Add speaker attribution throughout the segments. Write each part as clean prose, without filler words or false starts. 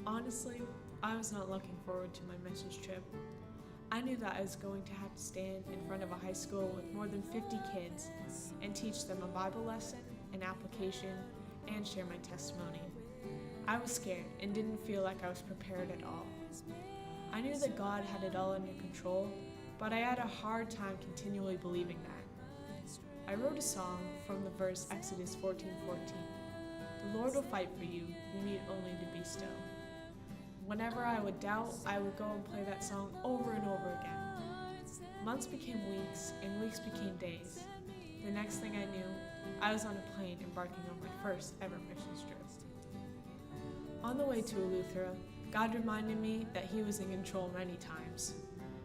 Speaker 1: Honestly, I was not looking forward to my missions trip. I knew that I was going to have to stand in front of a high school with more than 50 kids and teach them a Bible lesson, an application, and share my testimony. I was scared and didn't feel like I was prepared at all. I knew that God had it all under control, but I had a hard time continually believing that. I wrote a song from the verse Exodus 14:14. The Lord will fight for you, you need only to be still. Whenever I would doubt, I would go and play that song over and over again. Months became weeks, and weeks became days. The next thing I knew, I was on a plane embarking on my first ever missions trip. On the way to Eleuthera, God reminded me that He was in control many times.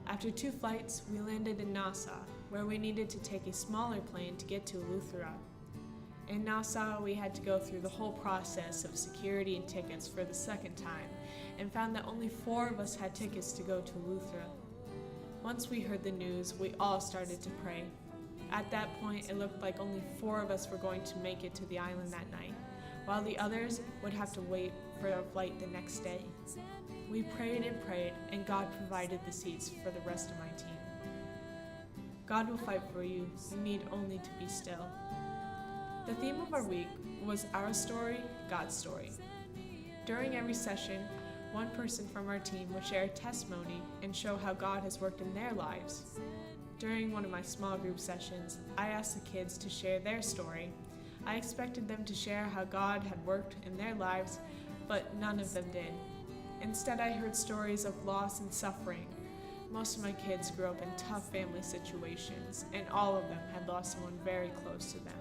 Speaker 1: After 2 flights, we landed in Nassau, where we needed to take a smaller plane to get to Eleuthera. In Nassau, we had to go through the whole process of security and tickets for the second time, and found that only 4 of us had tickets to go to Eleuthera. Once we heard the news, we all started to pray. At that point, it looked like only 4 of us were going to make it to the island that night, while the others would have to wait for a flight the next day. We prayed, and God provided the seats for the rest of my team. God will fight for you, you need only to be still. The theme of our week was Our Story, God's Story. During every session, one person from our team would share a testimony and show how God has worked in their lives. During one of my small group sessions, I asked the kids to share their story. I expected them to share how God had worked in their lives, but none of them did. Instead, I heard stories of loss and suffering. Most of my kids grew up in tough family situations, and all of them had lost someone very close to them.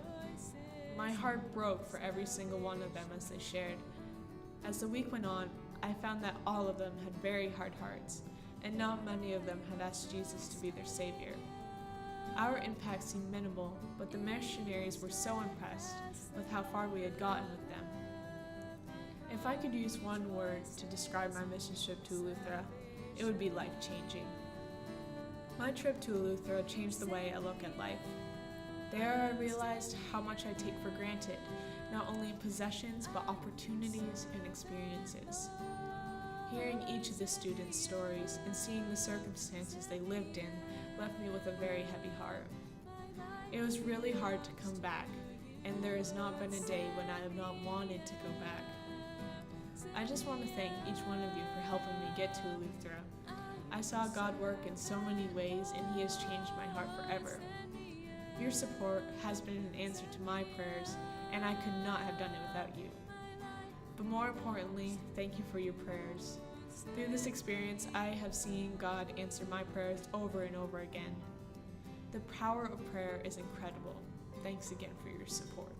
Speaker 1: My heart broke for every single one of them as they shared. As the week went on, I found that all of them had very hard hearts, and not many of them had asked Jesus to be their Savior. Our impact seemed minimal, but the missionaries were so impressed with how far we had gotten with them. If I could use one word to describe my mission trip to Eleuthera, it would be life-changing. My trip to Eleuthera changed the way I look at life. There I realized how much I take for granted, not only possessions, but opportunities and experiences. Hearing each of the students' stories and seeing the circumstances they lived in left me with a very heavy heart. It was really hard to come back, and there has not been a day when I have not wanted to go back. I just want to thank each one of you for helping me get to Eleuthera. I saw God work in so many ways, and He has changed my heart forever. Your support has been an answer to my prayers, and I could not have done it without you. But more importantly, thank you for your prayers. Through this experience, I have seen God answer my prayers over and over again. The power of prayer is incredible. Thanks again for your support.